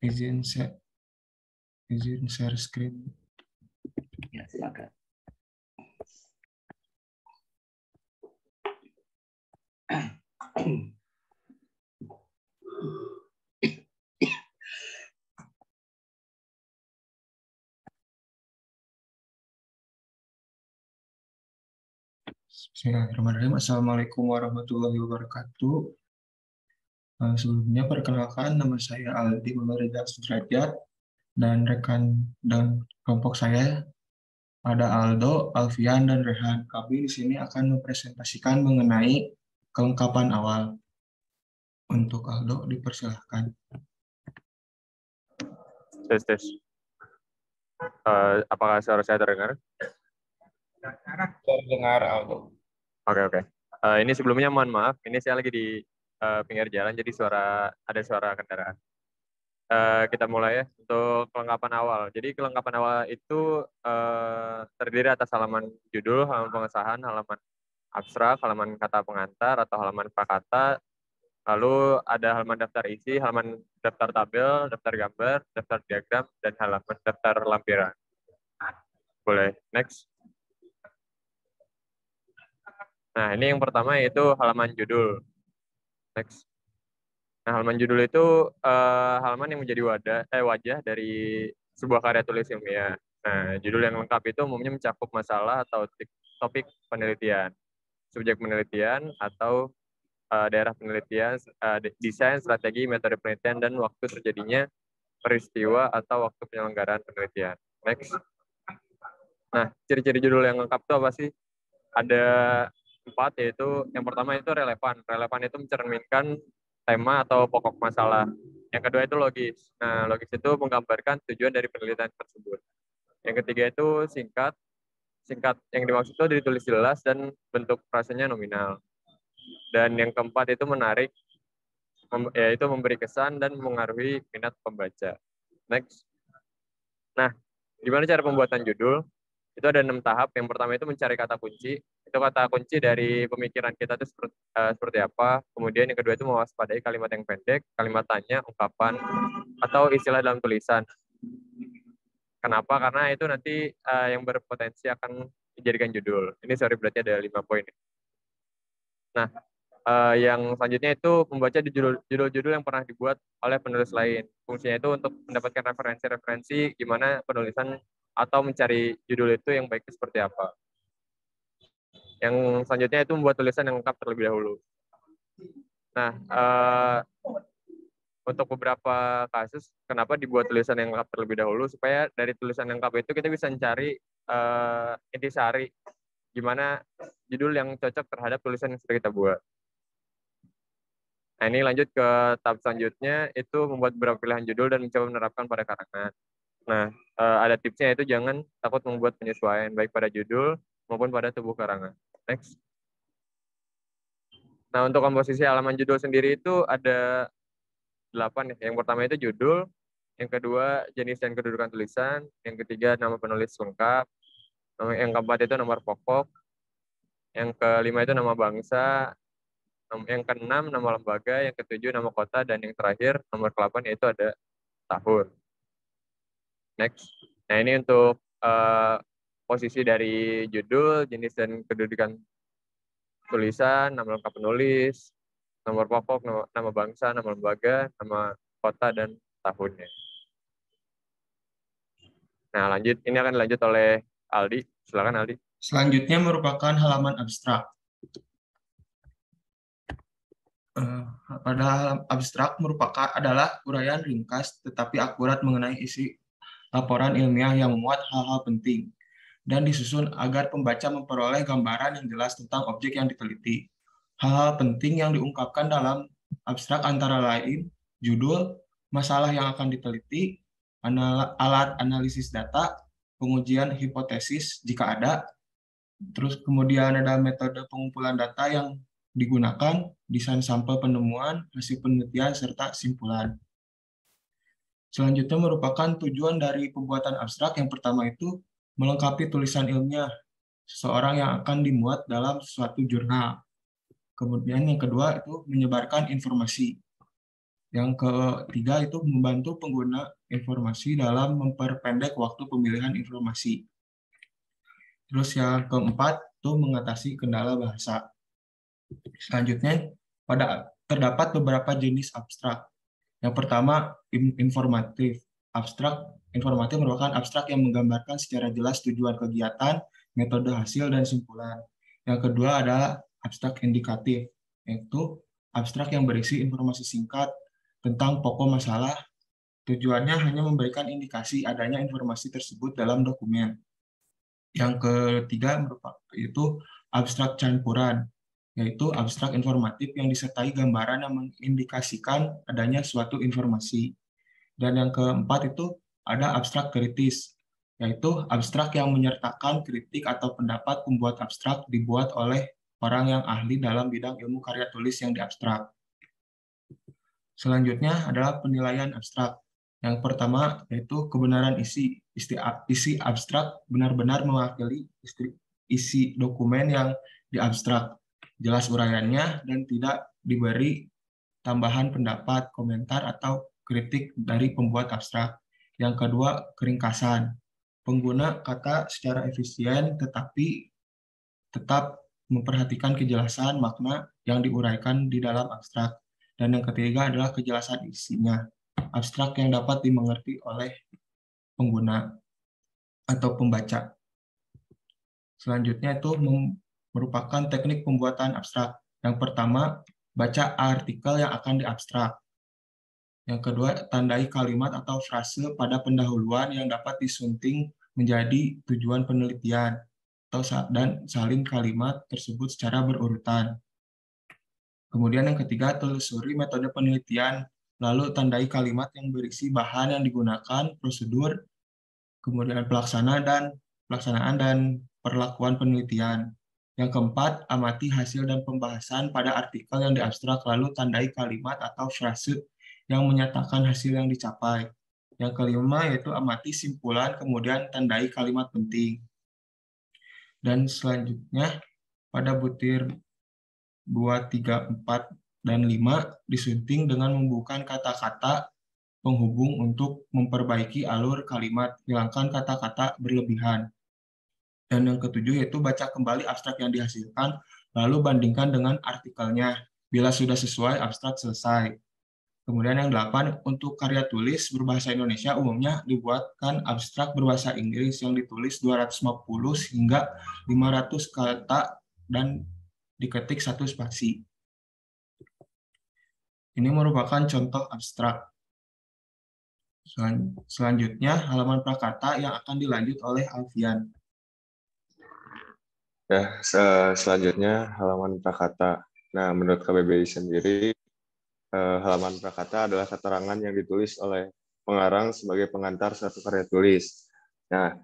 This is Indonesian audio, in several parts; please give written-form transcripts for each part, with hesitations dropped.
izin share screen. Ya, silakan. Bismillahirrahmanirrahim. Assalamualaikum warahmatullahi wabarakatuh. Sebelumnya perkenalkan, nama saya Aldi Muhammad Sudrajat dan rekan dan kelompok saya ada Aldo, Alfian, dan Rehan. Kami di sini akan mempresentasikan mengenai kelengkapan awal. Untuk Aldo, dipersilahkan. Tes. Apakah suara saya terdengar? Terdengar, Aldo. Oke. Ini sebelumnya mohon maaf, ini saya lagi di pinggir jalan, jadi ada suara kendaraan. Kita mulai ya untuk kelengkapan awal. Jadi kelengkapan awal itu terdiri atas halaman judul, halaman pengesahan, halaman abstrak, halaman kata pengantar atau halaman prakata. Lalu ada halaman daftar isi, halaman daftar tabel, daftar gambar, daftar diagram, dan halaman daftar lampiran. Boleh, next. Nah, ini yang pertama yaitu halaman judul. Next. Nah, halaman judul itu halaman yang menjadi wajah dari sebuah karya tulis ilmiah. Nah, judul yang lengkap itu umumnya mencakup masalah atau topik penelitian, subjek penelitian atau daerah penelitian, desain, strategi, metode penelitian, dan waktu terjadinya peristiwa atau waktu penyelenggaraan penelitian. Next. Nah, ciri-ciri judul yang lengkap itu apa sih? Ada 4, yaitu yang pertama itu relevan. Relevan itu mencerminkan tema atau pokok masalah. Yang kedua itu logis. Nah, logis itu menggambarkan tujuan dari penelitian tersebut. Yang ketiga itu singkat. Singkat yang dimaksud itu ditulis jelas dan bentuk frasenya nominal. Dan yang keempat itu menarik, yaitu memberi kesan dan mengaruhi minat pembaca. Next. Nah, gimana cara pembuatan judul? Itu ada 6 tahap. Yang pertama itu mencari kata kunci. Itu kata kunci dari pemikiran kita itu seperti apa. Kemudian yang kedua itu mewaspadai kalimat yang pendek, kalimat tanya, ungkapan, atau istilah dalam tulisan. Kenapa? Karena itu nanti yang berpotensi akan dijadikan judul. Ini berarti ada 5 poin. Nah, yang selanjutnya itu membaca di judul-judul yang pernah dibuat oleh penulis lain. Fungsinya itu untuk mendapatkan referensi-referensi gimana penulisan atau mencari judul itu yang baik seperti apa. Yang selanjutnya itu membuat tulisan yang lengkap terlebih dahulu. Nah, untuk beberapa kasus, kenapa dibuat tulisan yang lengkap terlebih dahulu? Supaya dari tulisan yang lengkap itu kita bisa mencari intisari, gimana judul yang cocok terhadap tulisan yang sudah kita buat. Nah, ini lanjut ke tahap selanjutnya, itu membuat beberapa pilihan judul dan mencoba menerapkan pada karangan. Nah, ada tipsnya, itu jangan takut membuat penyesuaian, baik pada judul maupun pada tubuh karangan. Next. Nah, untuk komposisi halaman judul sendiri itu ada 8 ya. Yang pertama itu judul, yang kedua jenis dan kedudukan tulisan, yang ketiga nama penulis lengkap, yang keempat itu nomor pokok, yang kelima itu nama bangsa, yang keenam nama lembaga, yang ketujuh nama kota, dan yang terakhir nomor ke-8 yaitu ada tahun. Next. Nah, ini untuk posisi dari judul, jenis dan kedudukan tulisan, nama lengkap penulis, nomor pokok, nama bangsa, nama lembaga, nama kota, dan tahunnya. Nah, lanjut. Ini akan dilanjut oleh Aldi. Silakan, Aldi. Selanjutnya merupakan halaman abstrak. Pada halaman abstrak adalah uraian ringkas tetapi akurat mengenai isi laporan ilmiah yang memuat hal-hal penting dan disusun agar pembaca memperoleh gambaran yang jelas tentang objek yang diteliti. Hal-hal penting yang diungkapkan dalam abstrak antara lain judul, masalah yang akan diteliti, alat analisis data, pengujian hipotesis jika ada, terus kemudian ada metode pengumpulan data yang digunakan, desain sampel penemuan, hasil penelitian, serta simpulan. Selanjutnya merupakan tujuan dari pembuatan abstrak. Yang pertama itu melengkapi tulisan ilmiah seseorang yang akan dimuat dalam suatu jurnal. Kemudian yang kedua itu menyebarkan informasi. Yang ketiga itu membantu pengguna informasi dalam memperpendek waktu pemilihan informasi. Terus yang keempat itu mengatasi kendala bahasa. Selanjutnya, terdapat beberapa jenis abstrak. Yang pertama, informatif. Informatif merupakan abstrak yang menggambarkan secara jelas tujuan kegiatan, metode hasil, dan simpulan. Yang kedua adalah abstrak indikatif, yaitu abstrak yang berisi informasi singkat tentang pokok masalah. Tujuannya hanya memberikan indikasi adanya informasi tersebut dalam dokumen. Yang ketiga itu abstrak campuran, yaitu abstrak informatif yang disertai gambaran yang mengindikasikan adanya suatu informasi. Dan yang keempat itu ada abstrak kritis, yaitu abstrak yang menyertakan kritik atau pendapat pembuat abstrak dibuat oleh orang yang ahli dalam bidang ilmu karya tulis yang diabstrak. Selanjutnya adalah penilaian abstrak. Yang pertama yaitu kebenaran isi. Isi abstrak benar-benar mewakili isi dokumen yang diabstrak, jelas uraiannya, dan tidak diberi tambahan pendapat, komentar, atau kritik dari pembuat abstrak. Yang kedua, keringkasan. Pengguna kata secara efisien tetapi tetap memperhatikan kejelasan makna yang diuraikan di dalam abstrak. Dan yang ketiga adalah kejelasan isinya. Abstrak yang dapat dimengerti oleh pengguna atau pembaca. Selanjutnya itu merupakan teknik pembuatan abstrak. Yang pertama, baca artikel yang akan diabstrak. Yang kedua, tandai kalimat atau frase pada pendahuluan yang dapat disunting menjadi tujuan penelitian, dan salin kalimat tersebut secara berurutan. Kemudian yang ketiga, telusuri metode penelitian, lalu tandai kalimat yang berisi bahan yang digunakan, prosedur, kemudian pelaksanaan dan perlakuan penelitian. Yang keempat, amati hasil dan pembahasan pada artikel yang diabstrak, lalu tandai kalimat atau frase yang menyatakan hasil yang dicapai. Yang kelima yaitu amati simpulan, kemudian tandai kalimat penting. Dan selanjutnya, pada butir 2, 3, 4, dan 5 disunting dengan membuka kata-kata penghubung untuk memperbaiki alur kalimat, hilangkan kata-kata berlebihan. Dan yang ketujuh yaitu baca kembali abstrak yang dihasilkan, lalu bandingkan dengan artikelnya. Bila sudah sesuai, abstrak selesai. Kemudian yang 8, untuk karya tulis berbahasa Indonesia umumnya dibuatkan abstrak berbahasa Inggris yang ditulis 250 hingga 500 kata dan diketik 1 spasi. Ini merupakan contoh abstrak. Selanjutnya, halaman prakata yang akan dilanjut oleh Alfian. Nah, selanjutnya halaman prakata. Nah, menurut KBBI sendiri, halaman prakata adalah keterangan yang ditulis oleh pengarang sebagai pengantar suatu karya tulis. Nah,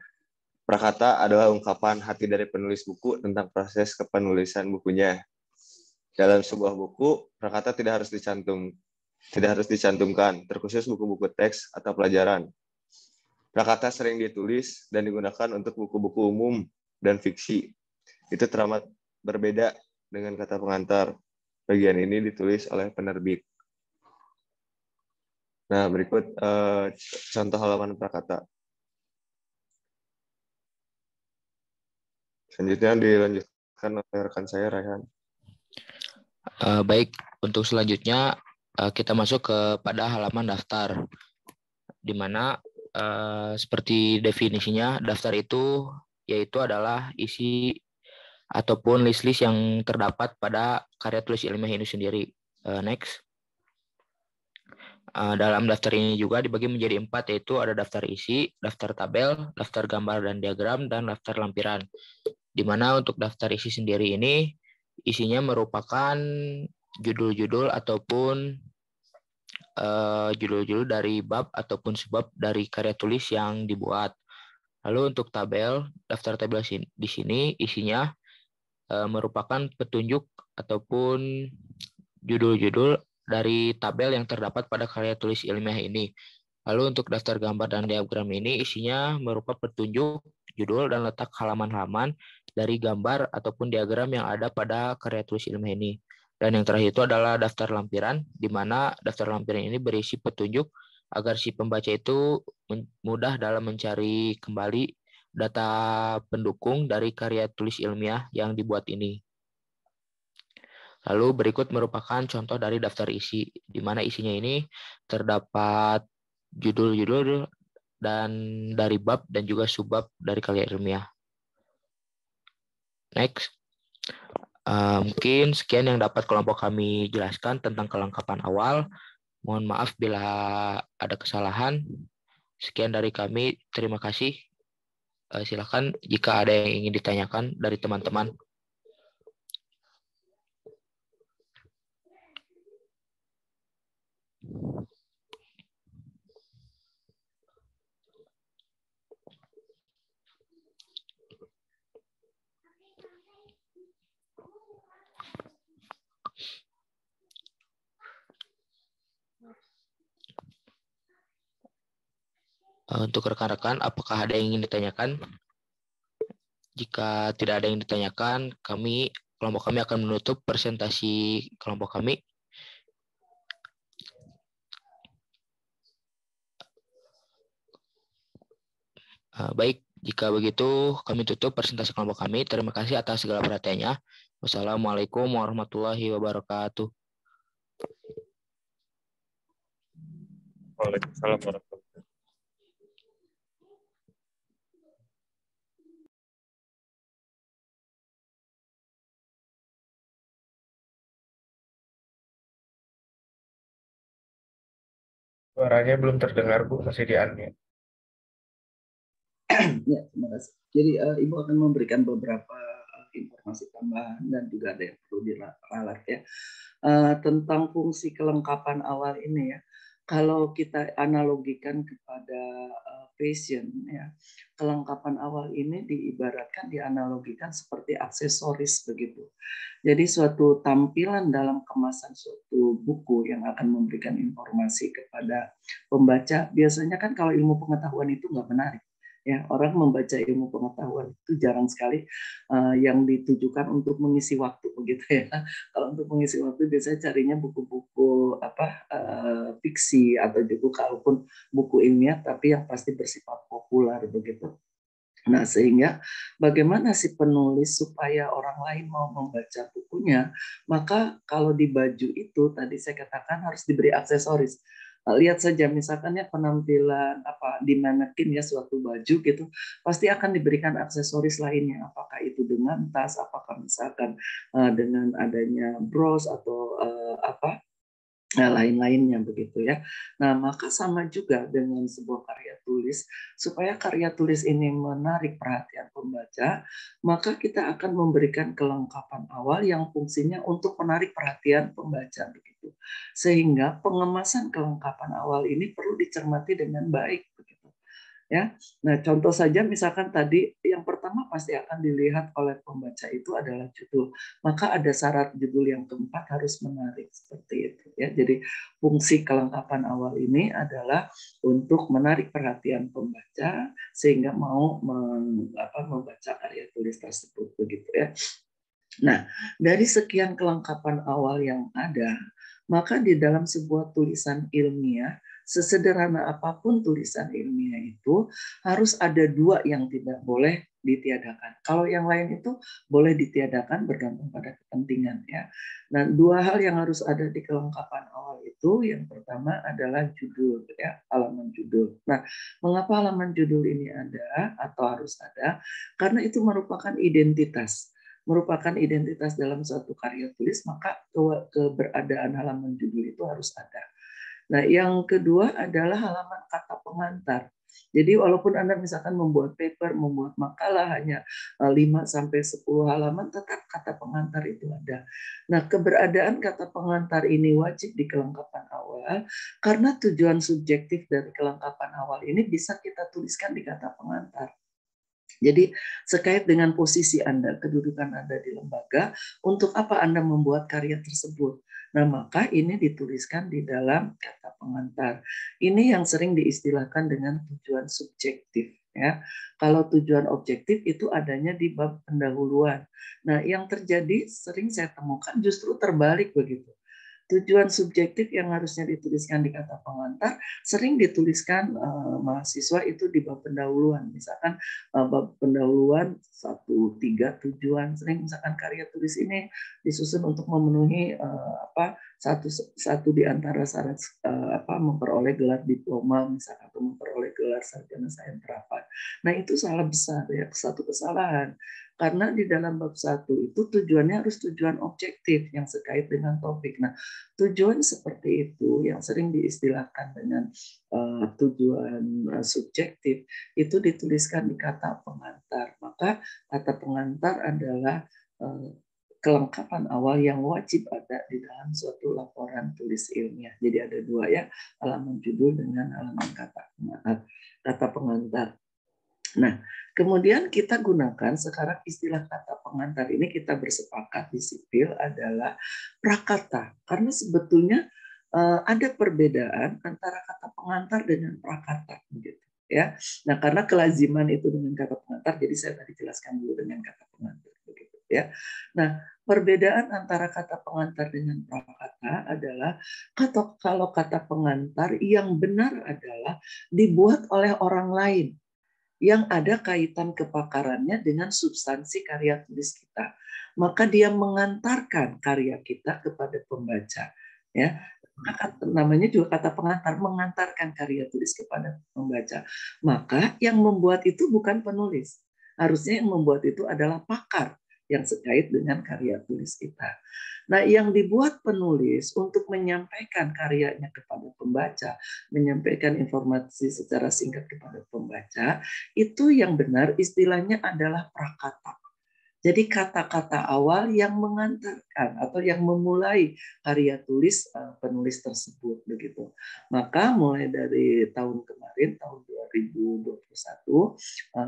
prakata adalah ungkapan hati dari penulis buku tentang proses kepenulisan bukunya. Dalam sebuah buku, prakata tidak harus dicantumkan, terkhusus buku-buku teks atau pelajaran. Prakata sering ditulis dan digunakan untuk buku-buku umum dan fiksi. Itu teramat berbeda dengan kata pengantar. Bagian ini ditulis oleh penerbit. Nah, berikut contoh halaman prakata. Selanjutnya dilanjutkan oleh rekan saya, Raihan. Baik, untuk selanjutnya kita masuk kepada halaman daftar, di mana seperti definisinya, daftar itu yaitu adalah isi ataupun list-list yang terdapat pada karya tulis ilmiah ini sendiri. Next. Dalam daftar ini juga dibagi menjadi 4, yaitu ada daftar isi, daftar tabel, daftar gambar dan diagram, dan daftar lampiran. Di mana untuk daftar isi sendiri ini, isinya merupakan judul-judul ataupun judul-judul dari bab ataupun sebab dari karya tulis yang dibuat. Lalu untuk tabel, daftar tabel di sini isinya merupakan petunjuk ataupun judul-judul dari tabel yang terdapat pada karya tulis ilmiah ini. Lalu untuk daftar gambar dan diagram ini isinya merupakan petunjuk, judul, dan letak halaman-halaman dari gambar ataupun diagram yang ada pada karya tulis ilmiah ini. Dan yang terakhir itu adalah daftar lampiran, di mana daftar lampiran ini berisi petunjuk agar si pembaca itu mudah dalam mencari kembali data pendukung dari karya tulis ilmiah yang dibuat ini. Lalu berikut merupakan contoh dari daftar isi, di mana isinya ini terdapat judul-judul dan dari bab dan juga subbab dari karya ilmiah. Next. Mungkin sekian yang dapat kelompok kami jelaskan tentang kelengkapan awal. Mohon maaf bila ada kesalahan. Sekian dari kami. Terima kasih. Silakan jika ada yang ingin ditanyakan dari teman-teman. Untuk rekan-rekan, apakah ada yang ingin ditanyakan? Jika tidak ada yang ditanyakan, kelompok kami akan menutup presentasi kelompok kami. Baik, jika begitu kami tutup presentasi kelompok kami. Terima kasih atas segala perhatiannya. Wassalamualaikum warahmatullahi wabarakatuh. Waalaikumsalam warahmatullahi wabarakatuh. Suaranya belum terdengar, Bu, masih di-unmute. Ya, terima kasih. Jadi Ibu akan memberikan beberapa informasi tambahan dan juga ada yang perlu diralat ya tentang fungsi kelengkapan awal ini ya. Kalau kita analogikan kepada fashion ya, kelengkapan awal ini diibaratkan dianalogikan seperti aksesoris begitu. Jadi suatu tampilan dalam kemasan suatu buku yang akan memberikan informasi kepada pembaca. Biasanya kan kalau ilmu pengetahuan itu nggak menarik. Ya, orang membaca ilmu pengetahuan itu jarang sekali yang ditujukan untuk mengisi waktu begitu ya. Kalau untuk mengisi waktu biasanya carinya buku-buku fiksi atau juga kalaupun buku ilmiah tapi yang pasti bersifat populer begitu. Nah, sehingga bagaimana si penulis supaya orang lain mau membaca bukunya, maka kalau di baju itu tadi saya katakan harus diberi aksesoris. Lihat saja misalkan ya penampilan di manekin ya suatu baju gitu, pasti akan diberikan aksesoris lainnya. Apakah itu dengan tas, apakah misalkan dengan adanya bros atau lain-lainnya begitu ya. Nah, maka sama juga dengan sebuah karya tulis, supaya karya tulis ini menarik perhatian pembaca, maka kita akan memberikan kelengkapan awal yang fungsinya untuk menarik perhatian pembaca begitu. Sehingga pengemasan kelengkapan awal ini perlu dicermati dengan baik begitu. Ya, nah contoh saja misalkan tadi yang pertama pasti akan dilihat oleh pembaca itu adalah judul, maka ada syarat judul yang keempat harus menarik seperti itu ya. Jadi fungsi kelengkapan awal ini adalah untuk menarik perhatian pembaca sehingga mau membaca karya tulis tersebut begitu ya. Nah, dari sekian kelengkapan awal yang ada, maka di dalam sebuah tulisan ilmiah, sesederhana apapun tulisan ilmiah itu, harus ada dua yang tidak boleh ditiadakan. Kalau yang lain itu boleh ditiadakan bergantung pada kepentingan ya. Nah, dua hal yang harus ada di kelengkapan awal itu, yang pertama adalah judul ya, halaman judul. Nah, mengapa halaman judul ini ada atau harus ada? Karena itu merupakan identitas dalam suatu karya tulis, maka keberadaan halaman judul itu harus ada. Nah, yang kedua adalah halaman kata pengantar. Jadi walaupun Anda misalkan membuat paper, membuat makalah hanya 5-10 halaman, tetap kata pengantar itu ada. Nah, keberadaan kata pengantar ini wajib di kelengkapan awal, karena tujuan subjektif dari kelengkapan awal ini bisa kita tuliskan di kata pengantar. Jadi sekait dengan posisi Anda, kedudukan Anda di lembaga, untuk apa Anda membuat karya tersebut. Nah, maka ini dituliskan di dalam kata pengantar. Ini yang sering diistilahkan dengan tujuan subjektif. Ya, kalau tujuan objektif itu adanya di bab pendahuluan. Nah, yang terjadi sering saya temukan justru terbalik begitu. Tujuan subjektif yang harusnya dituliskan di kata pengantar sering dituliskan mahasiswa itu di bab pendahuluan. Misalkan bab pendahuluan 1-3 tujuan, sering misalkan karya tulis ini disusun untuk memenuhi satu di antara syarat memperoleh gelar diploma misalkan, atau memperoleh gelar sarjana sains terapan. Nah, itu salah besar ya, satu kesalahan. Karena di dalam bab 1 itu tujuannya harus tujuan objektif yang sekait dengan topik. Nah, tujuan seperti itu yang sering diistilahkan dengan tujuan subjektif itu dituliskan di kata pengantar. Maka kata pengantar adalah kelengkapan awal yang wajib ada di dalam suatu laporan tulis ilmiah. Jadi ada dua ya, halaman judul dengan halaman kata pengantar. Nah, kemudian kita gunakan sekarang istilah kata pengantar ini, kita bersepakat di sipil adalah prakata. Karena sebetulnya ada perbedaan antara kata pengantar dengan prakata gitu ya. Nah, karena kelaziman itu dengan kata pengantar, jadi saya tadi jelaskan dulu dengan kata pengantar begitu ya. Nah, perbedaan antara kata pengantar dengan prakata adalah kalau kata pengantar yang benar adalah dibuat oleh orang lain yang ada kaitan kepakarannya dengan substansi karya tulis kita. Maka dia mengantarkan karya kita kepada pembaca. Ya, namanya juga kata pengantar, mengantarkan karya tulis kepada pembaca. Maka yang membuat itu bukan penulis. Harusnya yang membuat itu adalah pakar yang sekait dengan karya tulis kita. Nah, yang dibuat penulis untuk menyampaikan karyanya kepada pembaca, menyampaikan informasi secara singkat kepada pembaca, itu yang benar istilahnya adalah prakata. Jadi kata-kata awal yang mengantarkan atau yang memulai karya tulis penulis tersebut begitu. Maka mulai dari tahun kemarin, tahun 2021,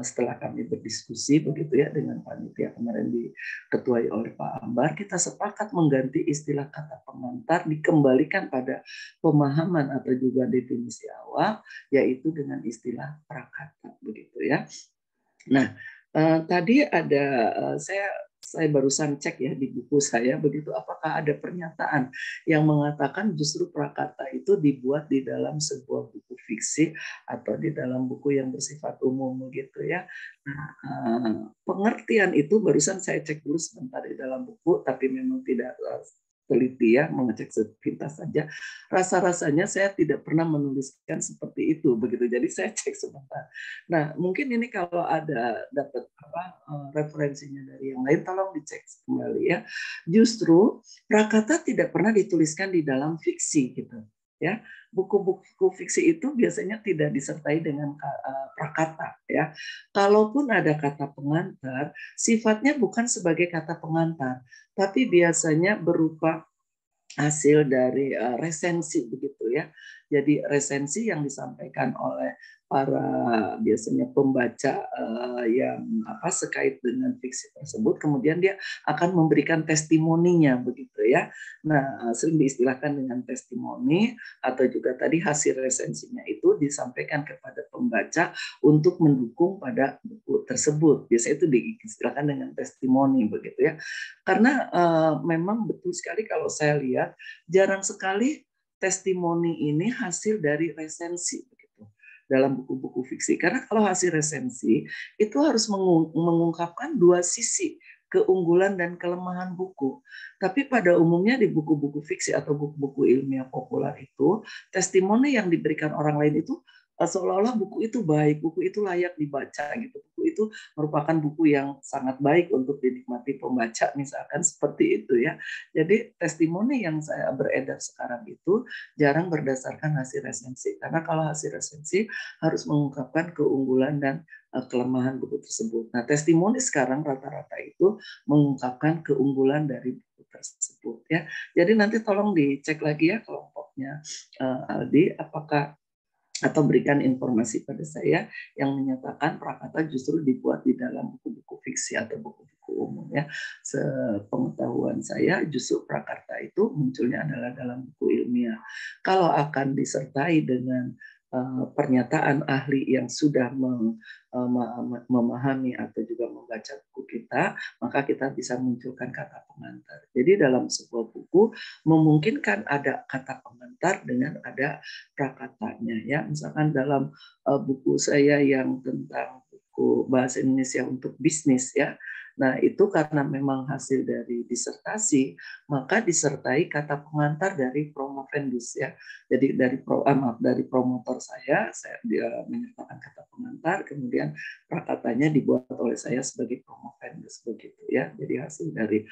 setelah kami berdiskusi begitu ya dengan panitia kemarin diketuai oleh Pak Ambar, kita sepakat mengganti istilah kata pengantar, dikembalikan pada pemahaman atau juga definisi awal, yaitu dengan istilah prakata begitu ya. Nah, tadi ada saya barusan cek ya di buku saya begitu, apakah ada pernyataan yang mengatakan justru prakata itu dibuat di dalam sebuah buku fiksi atau di dalam buku yang bersifat umum begitu ya. Nah, pengertian itu barusan saya cek dulu sebentar di dalam buku, tapi memang tidak teliti ya, mengecek sepintas saja. Rasa-rasanya saya tidak pernah menuliskan seperti itu begitu. Jadi saya cek sebentar. Nah, mungkin ini kalau ada dapat referensinya dari yang lain, tolong dicek kembali ya. Justru prakata tidak pernah dituliskan di dalam fiksi gitu. Ya, buku-buku fiksi itu biasanya tidak disertai dengan prakata ya. Kalaupun ada kata pengantar, sifatnya bukan sebagai kata pengantar, tapi biasanya berupa hasil dari resensi begitu ya. Jadi resensi yang disampaikan oleh para biasanya pembaca yang sekait dengan fiksi tersebut, kemudian dia akan memberikan testimoninya begitu ya. Nah, sering diistilahkan dengan testimoni atau juga tadi hasil resensinya itu disampaikan kepada pembaca untuk mendukung pada buku tersebut. Biasanya itu diistilahkan dengan testimoni begitu ya. Karena memang betul sekali kalau saya lihat jarang sekali testimoni ini hasil dari resensi begitu dalam buku-buku fiksi. Karena kalau hasil resensi itu harus mengungkapkan dua sisi keunggulan dan kelemahan buku. Tapi pada umumnya di buku-buku fiksi atau buku-buku ilmiah populer itu, testimoni yang diberikan orang lain itu seolah-olah buku itu baik, buku itu layak dibaca gitu. Buku itu merupakan buku yang sangat baik untuk dinikmati pembaca, misalkan seperti itu ya. Jadi testimoni yang saya beredar sekarang itu jarang berdasarkan hasil resensi, karena kalau hasil resensi harus mengungkapkan keunggulan dan kelemahan buku tersebut. Nah, testimoni sekarang rata-rata itu mengungkapkan keunggulan dari buku tersebut ya. Jadi nanti tolong dicek lagi ya kelompoknya Aldi, apakah atau berikan informasi pada saya yang menyatakan prakata justru dibuat di dalam buku-buku fiksi atau buku-buku umum ya. Sepengetahuan saya justru prakata itu munculnya adalah dalam buku ilmiah. Kalau akan disertai dengan pernyataan ahli yang sudah memahami atau juga membaca buku kita, maka kita bisa munculkan kata pengantar. Jadi dalam sebuah buku memungkinkan ada kata pengantar dengan ada prakatanya, ya. Misalkan dalam buku saya yang tentang buku bahasa Indonesia untuk bisnis, ya. Nah, itu karena memang hasil dari disertasi, maka disertai kata pengantar dari promovendus, ya. Jadi dari promotor saya dia menyertakan kata pengantar, kemudian prakatanya dibuat oleh saya sebagai promovendus, begitu, ya. Jadi hasil dari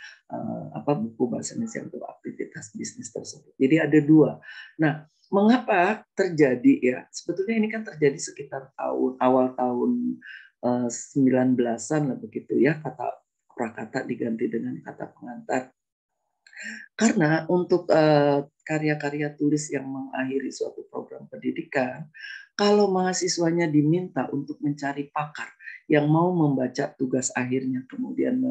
buku bahasa Indonesia untuk aktivitas bisnis tersebut. Jadi ada dua. Nah, mengapa terjadi, ya? Sebetulnya ini kan terjadi sekitar awal tahun 19-an lah, begitu, ya, kata prakata diganti dengan kata pengantar. Karena untuk karya-karya tulis yang mengakhiri suatu program pendidikan, kalau mahasiswanya diminta untuk mencari pakar yang mau membaca tugas akhirnya kemudian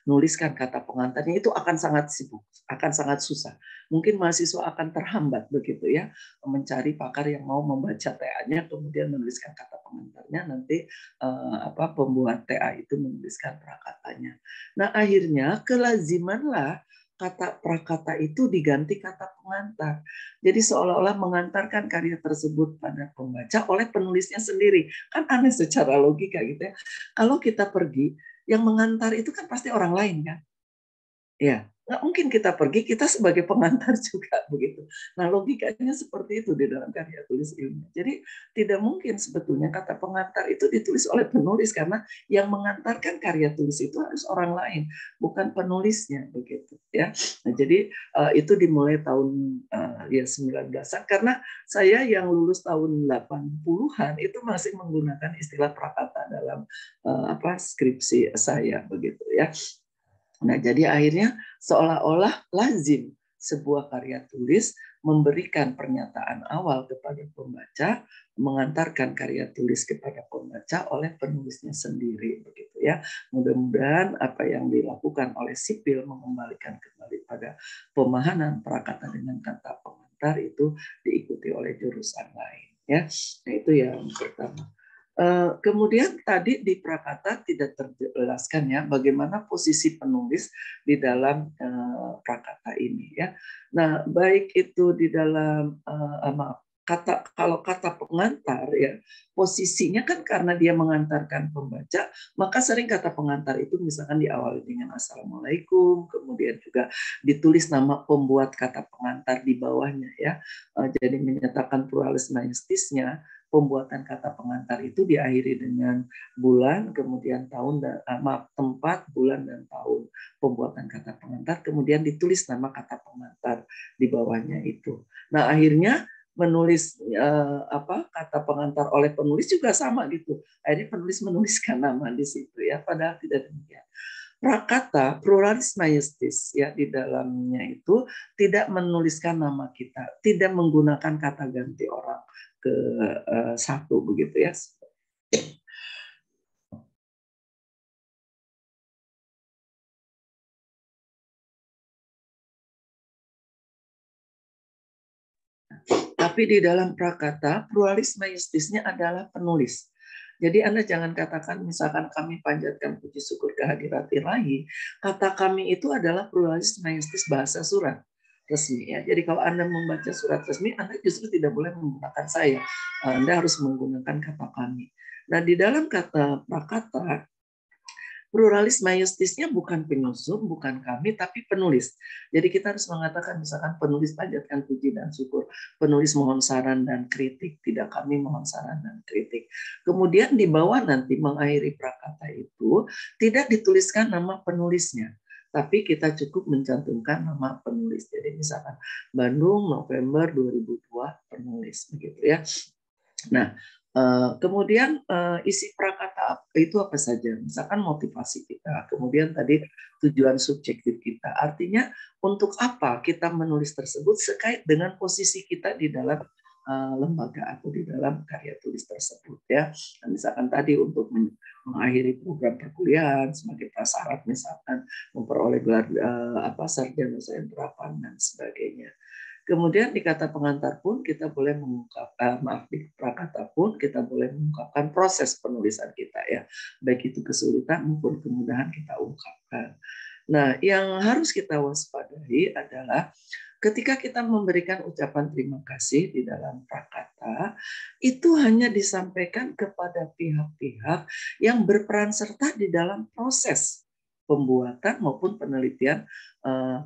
menuliskan kata pengantarnya, itu akan sangat sibuk, akan sangat susah. Mungkin mahasiswa akan terhambat, begitu, ya, mencari pakar yang mau membaca TA-nya kemudian menuliskan kata pengantarnya, nanti pembuat TA itu menuliskan prakatanya. Nah, akhirnya kelazimanlah kata prakata itu diganti kata pengantar. Jadi seolah-olah mengantarkan karya tersebut pada pembaca oleh penulisnya sendiri. Kan aneh secara logika, gitu, ya. Kalau kita pergi, yang mengantar itu kan pasti orang lain, kan? Ya, nggak mungkin kita pergi, kita sebagai pengantar juga, begitu. Nah, logikanya seperti itu di dalam karya tulis ilmiah. Jadi tidak mungkin sebetulnya kata pengantar itu ditulis oleh penulis, karena yang mengantarkan karya tulis itu harus orang lain, bukan penulisnya, begitu, ya. Nah, jadi itu dimulai tahun 19-an, karena saya yang lulus tahun 80-an itu masih menggunakan istilah prakata dalam skripsi saya, begitu, ya. Nah, jadi akhirnya seolah-olah lazim sebuah karya tulis memberikan pernyataan awal kepada pembaca, mengantarkan karya tulis kepada pembaca oleh penulisnya sendiri, begitu, ya. Mudah-mudahan apa yang dilakukan oleh sipil mengembalikan kembali pada pemahaman prakata dengan kata pengantar itu diikuti oleh jurusan lain, ya. Nah, itu yang pertama. Kemudian tadi di prakata tidak terjelaskan, ya, bagaimana posisi penulis di dalam prakata ini, ya. Nah, baik itu di dalam kalau kata pengantar, ya, posisinya kan karena dia mengantarkan pembaca, maka sering kata pengantar itu misalkan diawali dengan assalamualaikum, kemudian juga ditulis nama pembuat kata pengantar di bawahnya, ya. Jadi menyatakan pluralis majestisnya. Pembuatan kata pengantar itu diakhiri dengan bulan, kemudian tahun, dan tempat, bulan, dan tahun pembuatan kata pengantar, kemudian ditulis nama kata pengantar di bawahnya itu. Nah, akhirnya menulis kata pengantar oleh penulis juga sama, gitu. Akhirnya penulis menuliskan nama di situ, ya, padahal tidak demikian. Prakata pluralis majestis, ya, di dalamnya itu tidak menuliskan nama kita, tidak menggunakan kata ganti orang ke satu, begitu, ya. Tapi di dalam prakata pluralis majestisnya adalah penulis. Jadi Anda jangan katakan misalkan kami panjatkan puji syukur kehadirat Ilahi, kata kami itu adalah pluralis majestis bahasa surat resmi, ya. Jadi kalau Anda membaca surat resmi, Anda justru tidak boleh menggunakan saya. Anda harus menggunakan kata kami. Nah, di dalam kata prakata, pluralis majestisnya bukan penyusun, bukan kami, tapi penulis. Jadi kita harus mengatakan misalkan penulis panjatkan puji dan syukur, penulis mohon saran dan kritik, tidak kami mohon saran dan kritik. Kemudian di bawah nanti mengakhiri prakata itu tidak dituliskan nama penulisnya, tapi kita cukup mencantumkan nama penulis. Jadi misalkan Bandung November 2002 penulis, begitu, ya. Nah, kemudian isi prakata itu apa saja? Misalkan motivasi kita, kemudian tadi tujuan subjektif kita. Artinya untuk apa kita menulis tersebut sekait dengan posisi kita di dalam lembaga atau di dalam karya tulis tersebut, ya. Nah, misalkan tadi untuk mengakhiri program perkuliahan sebagai prasyarat, misalkan memperoleh gelar sarjana sains terapan dan sebagainya. Kemudian di kata pengantar pun kita boleh mengungkapkan, di prakata pun kita boleh mengungkapkan proses penulisan kita ya, baik itu kesulitan maupun kemudahan kita ungkapkan. Nah, yang harus kita waspadai adalah ketika kita memberikan ucapan terima kasih di dalam prakata, itu hanya disampaikan kepada pihak-pihak yang berperan serta di dalam proses pembuatan maupun penelitian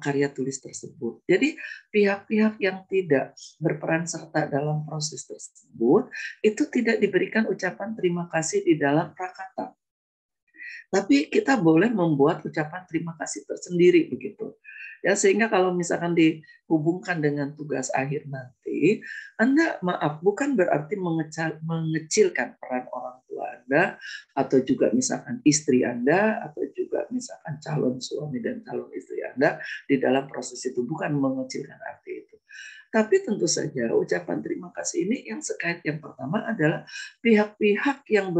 karya tulis tersebut. Jadi pihak-pihak yang tidak berperan serta dalam proses tersebut itu tidak diberikan ucapan terima kasih di dalam prakata. Tapi kita boleh membuat ucapan terima kasih tersendiri begitu. Ya, sehingga kalau misalkan dihubungkan dengan tugas akhir nanti, Anda maaf bukan berarti mengecilkan peran orang tua Anda atau juga misalkan istri Anda atau juga misalkan calon suami dan calon istri Anda di dalam proses itu, bukan mengecilkan arti itu. Tapi tentu saja ucapan terima kasih ini yang sekait yang pertama adalah pihak-pihak yang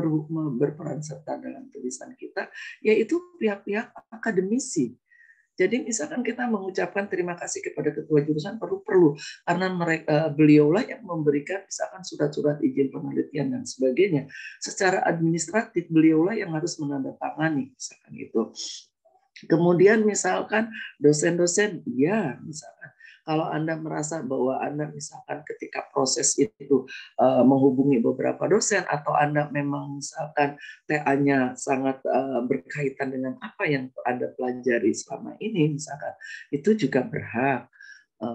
berperan serta dalam tulisan kita, yaitu pihak-pihak akademisi. Jadi misalkan kita mengucapkan terima kasih kepada ketua jurusan perlu karena beliaulah yang memberikan misalkan surat-surat izin penelitian dan sebagainya. Secara administratif beliaulah yang harus menandatangani misalkan gitu. Kemudian misalkan dosen-dosen, ya misalkan kalau Anda merasa bahwa Anda misalkan ketika proses itu menghubungi beberapa dosen atau Anda memang misalkan TA-nya sangat berkaitan dengan apa yang Anda pelajari selama ini misalkan, itu juga berhak.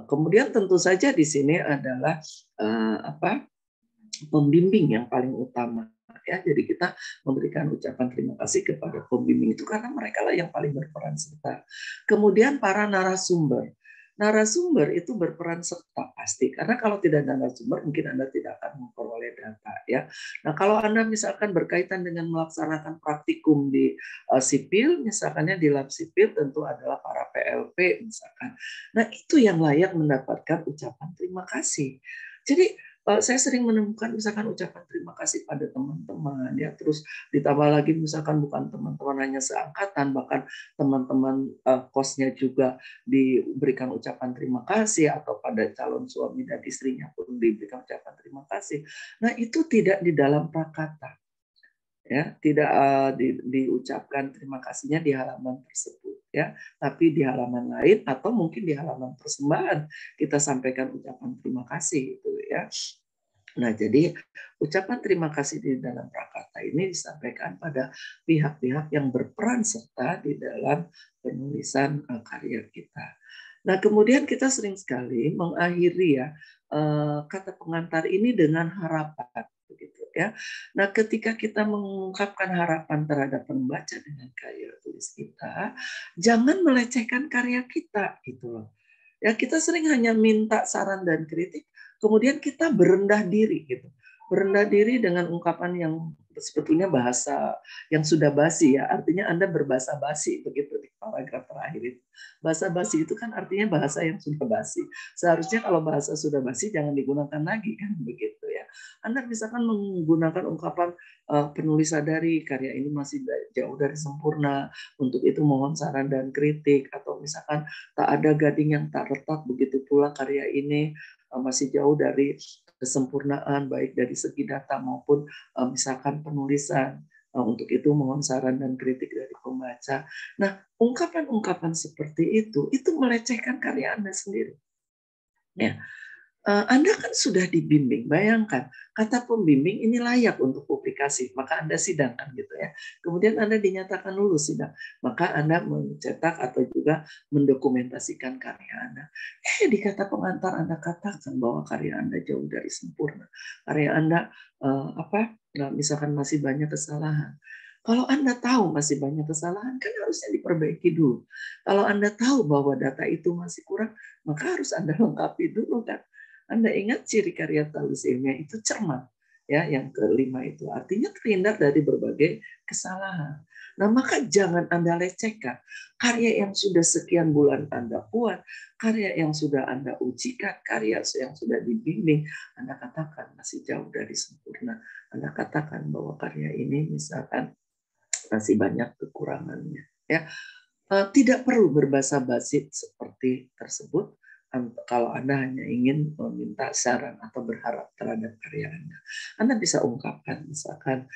Kemudian tentu saja di sini adalah pembimbing yang paling utama. Ya, jadi kita memberikan ucapan terima kasih kepada pembimbing itu karena mereka lah yang paling berperan serta. Kemudian para narasumber. Narasumber itu berperan serta pasti karena kalau tidak ada narasumber mungkin Anda tidak akan memperoleh data ya. Nah, kalau Anda misalkan berkaitan dengan melaksanakan praktikum di sipil, misalkannya di lab sipil tentu adalah para PLP misalkan. Nah, itu yang layak mendapatkan ucapan terima kasih. Jadi saya sering menemukan misalkan ucapan terima kasih pada teman-teman ya, terus ditambah lagi misalkan bukan teman-teman hanya seangkatan, bahkan teman-teman kosnya juga diberikan ucapan terima kasih atau pada calon suami dan istrinya pun diberikan ucapan terima kasih. Nah, itu tidak di dalam prakata. Ya, tidak diucapkan terima kasihnya di halaman tersebut ya, tapi di halaman lain atau mungkin di halaman persembahan kita sampaikan ucapan terima kasih itu ya. Nah, jadi ucapan terima kasih di dalam prakata ini disampaikan pada pihak-pihak yang berperan serta di dalam penulisan karya kita. Nah, kemudian kita sering sekali mengakhiri ya kata pengantar ini dengan harapan begitu ya. Nah, ketika kita mengungkapkan harapan terhadap pembaca dengan karya tulis kita, jangan melecehkan karya kita gitu loh. Ya, kita sering hanya minta saran dan kritik, kemudian kita berendah diri gitu. Berendah diri dengan ungkapan yang sebetulnya bahasa yang sudah basi ya. Artinya Anda berbahasa basi begitu di paragraf terakhir itu. Bahasa basi itu kan artinya bahasa yang sudah basi. Seharusnya kalau bahasa sudah basi jangan digunakan lagi kan begitu ya. Anda misalkan menggunakan ungkapan penulis sadari karya ini masih jauh dari sempurna, untuk itu mohon saran dan kritik, atau misalkan tak ada gading yang tak retak, begitu pula karya ini masih jauh dari kesempurnaan baik dari segi data maupun misalkan penulisan. Untuk itu mohon saran dan kritik dari pembaca. Nah, ungkapan-ungkapan seperti itu melecehkan karya Anda sendiri. Ya. Anda kan sudah dibimbing, bayangkan kata pembimbing ini layak untuk publikasi, maka Anda sidangkan gitu ya. Kemudian Anda dinyatakan lulus sidang, maka Anda mencetak atau juga mendokumentasikan karya Anda. Di kata pengantar Anda katakan bahwa karya Anda jauh dari sempurna, karya Anda misalkan masih banyak kesalahan. Kalau Anda tahu masih banyak kesalahan, kan harusnya diperbaiki dulu. Kalau Anda tahu bahwa data itu masih kurang, maka harus Anda lengkapi dulu kan. Anda ingat ciri karya tulis ilmiah itu cermat, ya, yang kelima itu artinya terhindar dari berbagai kesalahan. Nah, maka jangan Anda lecehkan karya yang sudah sekian bulan Anda buat, karya yang sudah Anda ujikan, karya yang sudah dibimbing, Anda katakan masih jauh dari sempurna. Anda katakan bahwa karya ini misalkan masih banyak kekurangannya, ya. Tidak perlu berbahasa basi seperti tersebut. kalau Anda hanya ingin meminta saran atau berharap terhadap karya Anda bisa ungkapkan, misalkan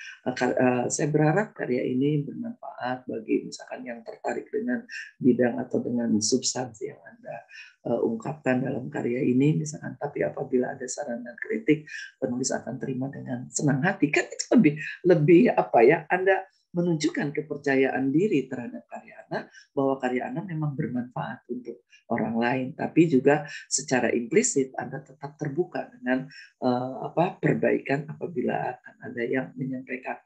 saya berharap karya ini bermanfaat bagi misalkan yang tertarik dengan bidang atau dengan substansi yang Anda ungkapkan dalam karya ini, misalkan. Tapi apabila ada saran dan kritik, penulis akan terima dengan senang hati. Kan itu lebih apa ya? Anda menunjukkan kepercayaan diri terhadap karya Anda, bahwa karya Anda memang bermanfaat untuk orang lain, tapi juga secara implisit Anda tetap terbuka dengan perbaikan apabila akan ada yang menyampaikan.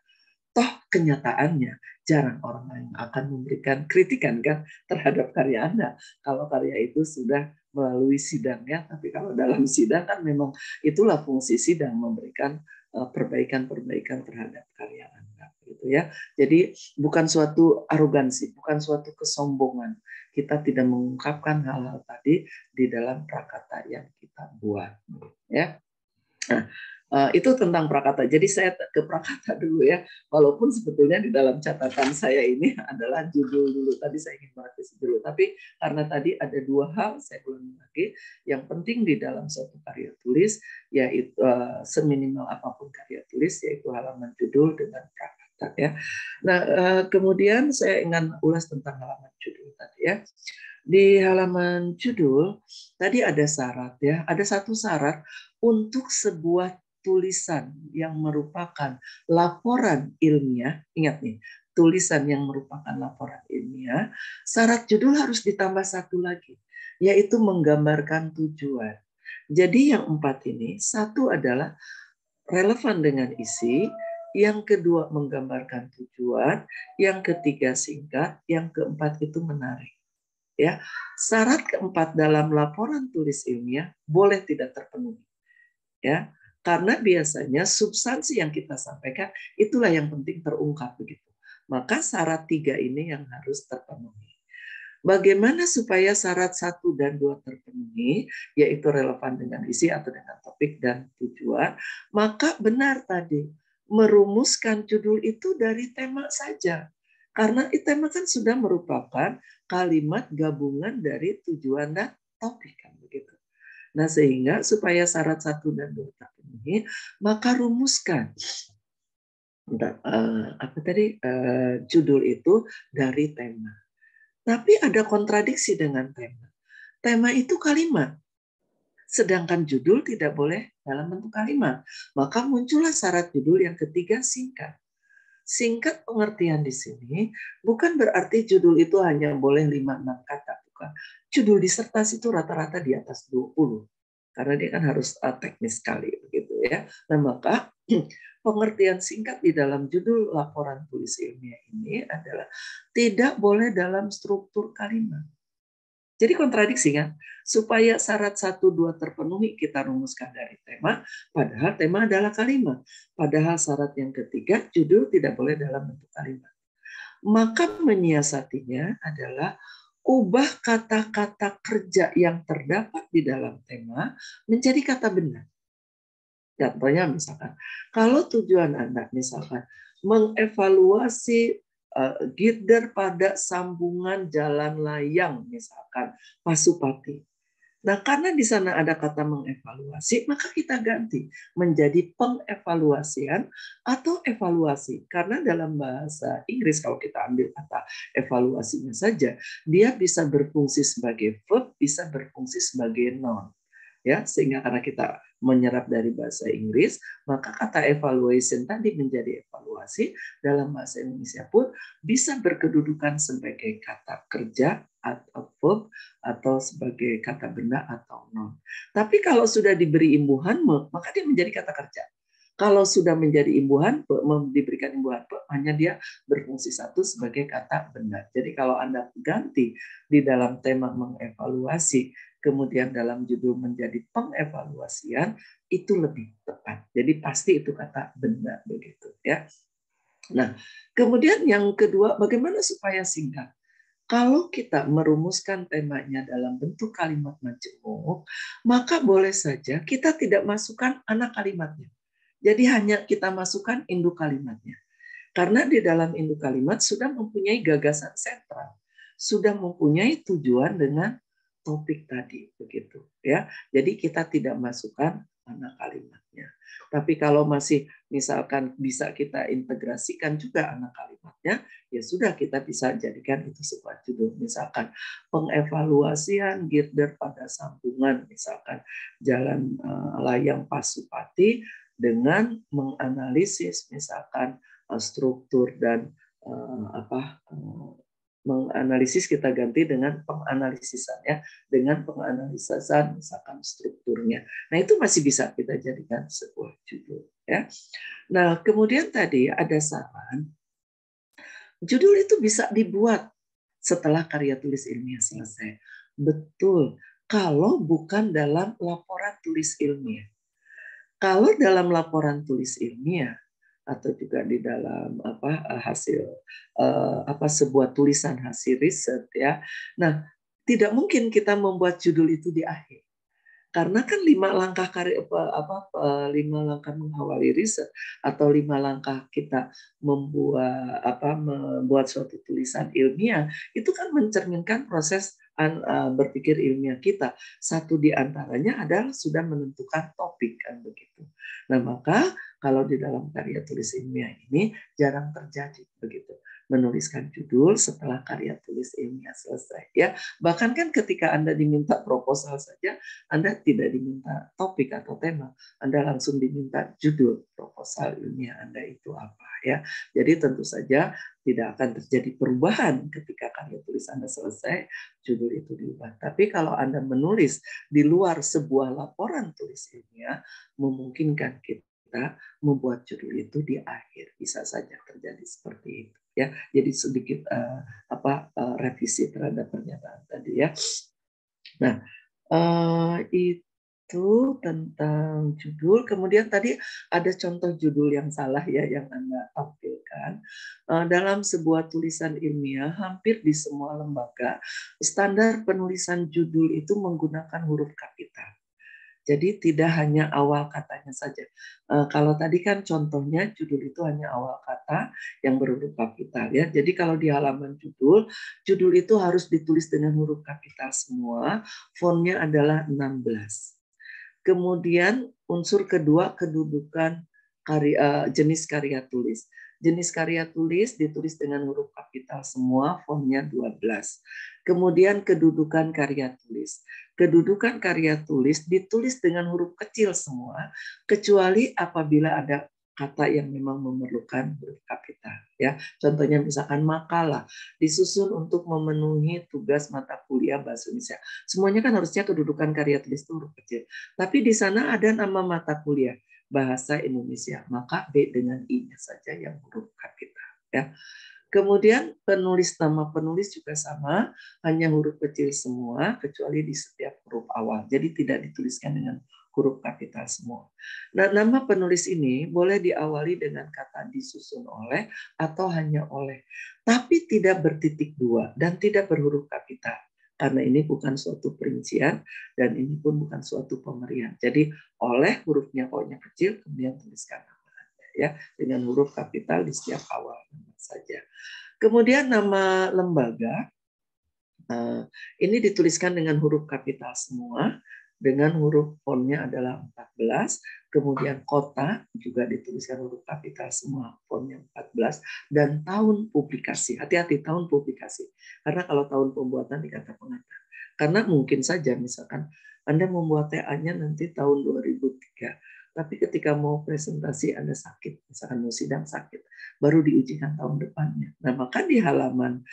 Toh kenyataannya jarang orang lain akan memberikan kritikan kan terhadap karya Anda kalau karya itu sudah melalui sidangnya. Tapi kalau dalam sidang kan memang itulah fungsi sidang, memberikan perbaikan-perbaikan terhadap karya Anda, gitu ya. Jadi bukan suatu arogansi, bukan suatu kesombongan kita tidak mengungkapkan hal-hal tadi di dalam prakata yang kita buat, ya. Nah, itu tentang prakata. Jadi saya ke prakata dulu ya. Walaupun sebetulnya di dalam catatan saya ini adalah judul dulu. Tadi saya ingin merevisi dulu. Tapi karena tadi ada dua hal, saya ulangi lagi. Yang penting di dalam suatu karya tulis, yaitu seminimal apapun karya tulis, yaitu halaman judul dengan prakata ya. Nah, kemudian saya ingin ulas tentang halaman judul tadi ya. Di halaman judul tadi ada syarat ya. Ada satu syarat untuk sebuah tulisan yang merupakan laporan ilmiah. Ingat nih, tulisan yang merupakan laporan ilmiah, syarat judul harus ditambah satu lagi, yaitu menggambarkan tujuan. Jadi yang 4 ini, satu adalah relevan dengan isi, yang kedua menggambarkan tujuan, yang ketiga singkat, yang keempat itu menarik. Ya, syarat keempat dalam laporan tulis ilmiah boleh tidak terpenuhi. Ya, karena biasanya substansi yang kita sampaikan itulah yang penting terungkap begitu. Maka syarat 3 ini yang harus terpenuhi. Bagaimana supaya syarat 1 dan 2 terpenuhi, yaitu relevan dengan isi atau dengan topik dan tujuan, maka benar tadi, merumuskan judul itu dari tema saja. Karena tema kan sudah merupakan kalimat gabungan dari tujuan dan topik kan begitu. Nah, sehingga supaya syarat 1 dan 2 terpenuhi, maka rumuskan judul itu dari tema. Tapi ada kontradiksi dengan tema. Tema itu kalimat, sedangkan judul tidak boleh dalam bentuk kalimat. Maka muncullah syarat judul yang ketiga, singkat. Singkat pengertian di sini bukan berarti judul itu hanya boleh 5-6 kata. Bukan. Judul disertasi itu rata-rata di atas 20. Karena dia kan harus teknis sekali begitu ya. Nah, maka pengertian singkat di dalam judul laporan tulis ilmiah ini adalah tidak boleh dalam struktur kalimat. Jadi kontradiksi kan? Supaya syarat 1, 2 terpenuhi kita rumuskan dari tema, padahal tema adalah kalimat. Padahal syarat yang ketiga, judul tidak boleh dalam bentuk kalimat. Maka menyiasatinya adalah ubah kata-kata kerja yang terdapat di dalam tema menjadi kata benar. Contohnya misalkan, kalau tujuan Anda misalkan mengevaluasi girder pada sambungan jalan layang, misalkan Pasupati. Nah, karena di sana ada kata mengevaluasi, maka kita ganti menjadi pengevaluasian atau evaluasi. Karena dalam bahasa Inggris, kalau kita ambil kata evaluasinya saja, dia bisa berfungsi sebagai verb, bisa berfungsi sebagai noun. Ya, sehingga karena kita menyerap dari bahasa Inggris, maka kata evaluation tadi menjadi evaluasi dalam bahasa Indonesia pun bisa berkedudukan sebagai kata kerja atau verb atau sebagai kata benda atau noun. Tapi kalau sudah diberi imbuhan maka dia menjadi kata kerja. Kalau sudah menjadi imbuhan, diberikan imbuhan, hanya dia berfungsi satu sebagai kata benda. Jadi kalau Anda ganti di dalam tema mengevaluasi, kemudian dalam judul menjadi pengevaluasian, itu lebih tepat. Jadi pasti itu kata benda begitu ya. Nah, kemudian yang kedua, bagaimana supaya singkat? Kalau kita merumuskan temanya dalam bentuk kalimat majemuk, maka boleh saja kita tidak masukkan anak kalimatnya. Jadi hanya kita masukkan induk kalimatnya. Karena di dalam induk kalimat sudah mempunyai gagasan sentral, sudah mempunyai tujuan dengan topik tadi begitu ya. Jadi kita tidak masukkan mana kalimatnya. Tapi kalau masih misalkan bisa kita integrasikan juga anak kalimatnya, ya sudah kita bisa jadikan itu sebuah judul. Misalkan pengevaluasian girder pada sambungan, misalkan jalan layang Pasupati dengan menganalisis misalkan struktur dan menganalisis kita ganti dengan penganalisisan ya, dengan penganalisan misalkan strukturnya. Nah, itu masih bisa kita jadikan sebuah judul ya. Nah, kemudian tadi ada saran judul itu bisa dibuat setelah karya tulis ilmiah selesai. Betul, kalau bukan dalam laporan tulis ilmiah. Kalau dalam laporan tulis ilmiah atau juga di dalam hasil sebuah tulisan hasil riset ya. Nah, tidak mungkin kita membuat judul itu di akhir. Karena kan 5 langkah 5 langkah mengawali riset atau 5 langkah kita membuat suatu tulisan ilmiah itu kan mencerminkan proses berpikir ilmiah kita. Satu di antaranya adalah sudah menentukan topik kan begitu. Nah, maka kalau di dalam karya tulis ilmiah ini jarang terjadi begitu. Menuliskan judul setelah karya tulis ilmiah selesai ya. Bahkan kan ketika Anda diminta proposal saja, Anda tidak diminta topik atau tema, Anda langsung diminta judul proposal ilmiah Anda itu apa ya. Jadi tentu saja tidak akan terjadi perubahan ketika karya tulis Anda selesai, judul itu diubah. Tapi kalau Anda menulis di luar sebuah laporan tulis ilmiah, memungkinkan kita membuat judul itu di akhir. Bisa saja terjadi seperti itu ya. Jadi sedikit revisi terhadap pernyataan tadi ya. Nah, itu tentang judul. Kemudian tadi ada contoh judul yang salah ya yang Anda tampilkan. Dalam sebuah tulisan ilmiah, hampir di semua lembaga, standar penulisan judul itu menggunakan huruf kapital. Jadi tidak hanya awal katanya saja. Kalau tadi kan contohnya judul itu hanya awal kata yang berhuruf kapital ya. Jadi kalau di halaman judul itu harus ditulis dengan huruf kapital semua. Fontnya adalah 16. Kemudian unsur kedua kedudukan jenis karya tulis. Jenis karya tulis ditulis dengan huruf kapital semua, fontnya 12. Kemudian kedudukan karya tulis. Kedudukan karya tulis ditulis dengan huruf kecil semua, kecuali apabila ada kata yang memang memerlukan huruf kapital. Ya, contohnya misalkan makalah disusun untuk memenuhi tugas mata kuliah bahasa Indonesia. Semuanya kan harusnya kedudukan karya tulis itu huruf kecil. Tapi di sana ada nama mata kuliah bahasa Indonesia, maka B dengan I-nya saja yang huruf kapital. Ya. Kemudian penulis, nama penulis juga sama, hanya huruf kecil semua, kecuali di setiap huruf awal. Jadi tidak dituliskan dengan huruf kapital semua. Nah, nama penulis ini boleh diawali dengan kata disusun oleh atau hanya oleh. Tapi tidak bertitik dua dan tidak berhuruf kapital. Karena ini bukan suatu perincian dan ini pun bukan suatu pemberian. Jadi oleh hurufnya pokoknya kecil, kemudian tuliskan nama Anda ya dengan huruf kapital di setiap awal saja. Kemudian nama lembaga ini dituliskan dengan huruf kapital semua, dengan huruf fontnya adalah 14. Kemudian kota juga dituliskan huruf kapital semua, fontnya 14. Dan tahun publikasi, hati-hati tahun publikasi. Karena kalau tahun pembuatan dikata pengantar. Karena mungkin saja misalkan Anda membuat TA-nya nanti tahun 2003. Tapi ketika mau presentasi Anda sakit, misalkan mau sidang sakit, baru diujikan tahun depannya. Nah, maka di halaman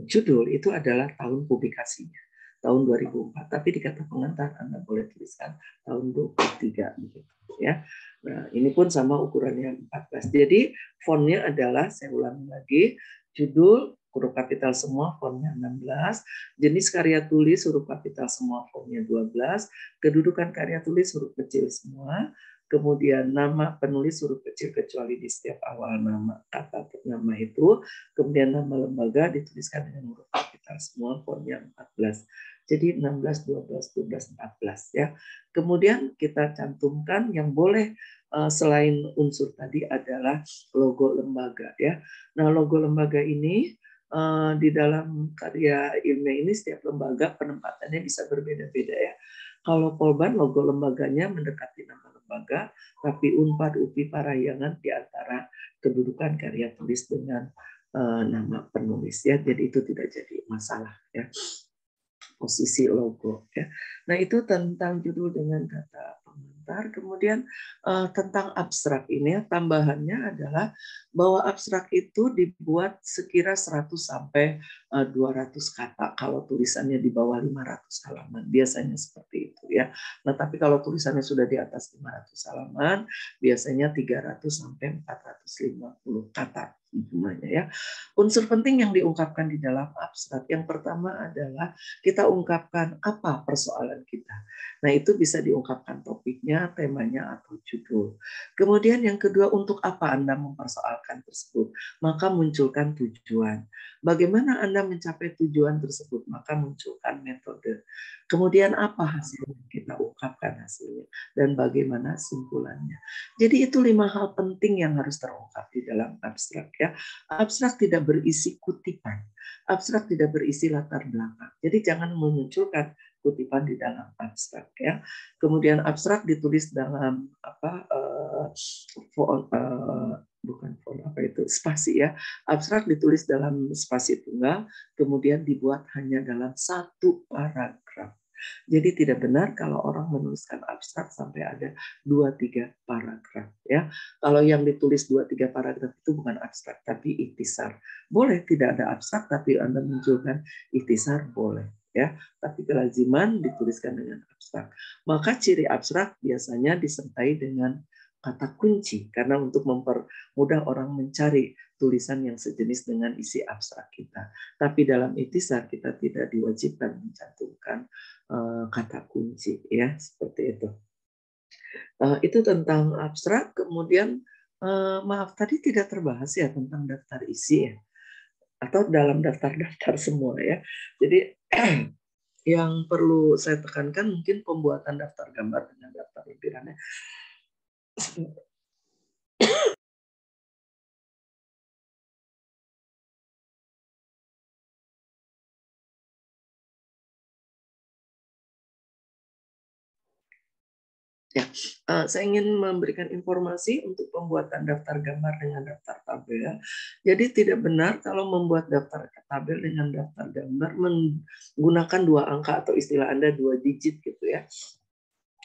judul itu adalah tahun publikasinya, tahun 2004. Tapi di kata pengantar Anda boleh tuliskan tahun 2023 gitu ya. Nah, ini pun sama ukurannya 14. Jadi fontnya adalah, saya ulangi lagi, judul huruf kapital semua, fontnya 16. Jenis karya tulis huruf kapital semua, fontnya 12. Kedudukan karya tulis huruf kecil semua. Kemudian nama penulis huruf kecil kecuali di setiap awal nama kata nama itu. Kemudian nama lembaga dituliskan dengan huruf kapital semua, fontnya 14. Jadi 16, 12, 12, 14 ya. Kemudian kita cantumkan yang boleh selain unsur tadi adalah logo lembaga ya. Nah, logo lembaga ini di dalam karya ilmiah ini setiap lembaga penempatannya bisa berbeda-beda ya. Kalau Polban logo lembaganya mendekati nama lembaga, tapi Unpad, UPI, Parahyangan di antara kedudukan karya tulis dengan nama penulis ya. Jadi itu tidak jadi masalah ya. Posisi logo ya. Nah, itu tentang judul dengan kata pengantar. Kemudian tentang abstrak ini ya, tambahannya adalah bahwa abstrak itu dibuat sekira 100 sampai 200 kata kalau tulisannya di bawah 500 halaman. Biasanya seperti itu ya. Nah, tapi kalau tulisannya sudah di atas 500 halaman, biasanya 300 sampai 450 kata jumlahnya ya. Unsur penting yang diungkapkan di dalam abstrak yang pertama adalah kita ungkapkan apa persoalan kita. Nah, itu bisa diungkapkan topiknya, temanya, atau judul. Kemudian yang kedua, untuk apa Anda mempersoalkan tersebut? Maka munculkan tujuan. Bagaimana Anda mencapai tujuan tersebut? Maka munculkan metode. Kemudian apa hasilnya? Kita ungkapkan hasilnya. Dan bagaimana simpulannya. Jadi itu 5 hal penting yang harus terungkap di dalam abstrak ya. Abstrak tidak berisi kutipan. Abstrak tidak berisi latar belakang. Jadi jangan memunculkan kutipan di dalam abstrak ya. Kemudian abstrak ditulis dalam spasi ya. Abstrak ditulis dalam spasi tunggal, kemudian dibuat hanya dalam 1 paragraf. Jadi tidak benar kalau orang menuliskan abstrak sampai ada 2-3 paragraf ya. Kalau yang ditulis 2-3 paragraf itu bukan abstrak tapi ikhtisar. Boleh tidak ada abstrak tapi Anda munculkan ikhtisar boleh ya. Tapi kelaziman dituliskan dengan abstrak. Maka ciri abstrak biasanya disertai dengan kata kunci karena untuk mempermudah orang mencari tulisan yang sejenis dengan isi abstrak kita. Tapi dalam ikhtisar kita tidak diwajibkan mencantumkan kata kunci ya, seperti itu. Itu tentang abstrak. Kemudian maaf tadi tidak terbahas ya tentang daftar isi ya, atau dalam daftar-daftar semua ya. Jadi yang perlu saya tekankan mungkin pembuatan daftar gambar dengan daftar lampirannya. Ya, saya ingin memberikan informasi untuk pembuatan daftar gambar dengan daftar tabel. Jadi tidak benar kalau membuat daftar tabel dengan daftar gambar menggunakan 2 angka atau istilah Anda 2 digit gitu ya.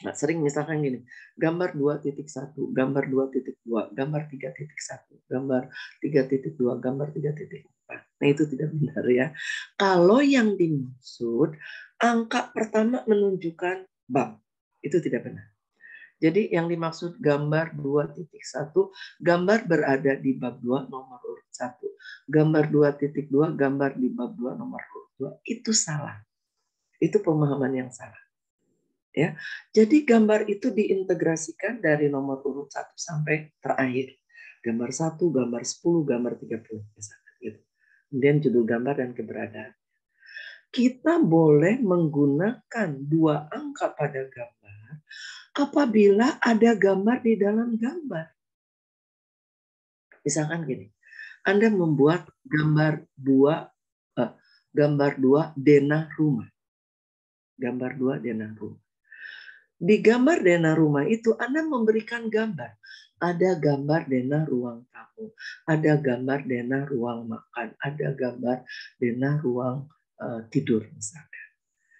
Nah, sering misalkan gini, gambar 2.1, gambar 2.2, gambar 3.1, gambar 3.2, gambar 3.4. Nah, itu tidak benar ya. Kalau yang dimaksud angka pertama menunjukkan bab, itu tidak benar. Jadi yang dimaksud gambar 2.1, gambar berada di bab 2 nomor urut 1. Gambar 2.2, gambar di bab 2 nomor urut 2. Itu salah. Itu pemahaman yang salah. Ya. Jadi gambar itu diintegrasikan dari nomor urut 1 sampai terakhir. Gambar 1, gambar 10, gambar 30. Gitu. Kemudian judul gambar dan keberadaan. Kita boleh menggunakan 2 angka pada gambar apabila ada gambar di dalam gambar. Misalkan gini, Anda membuat gambar 2 denah rumah. Gambar 2 denah rumah. Di gambar denah rumah itu Anda memberikan gambar. Ada gambar denah ruang tamu, ada gambar denah ruang makan, ada gambar denah ruang tidur misalkan.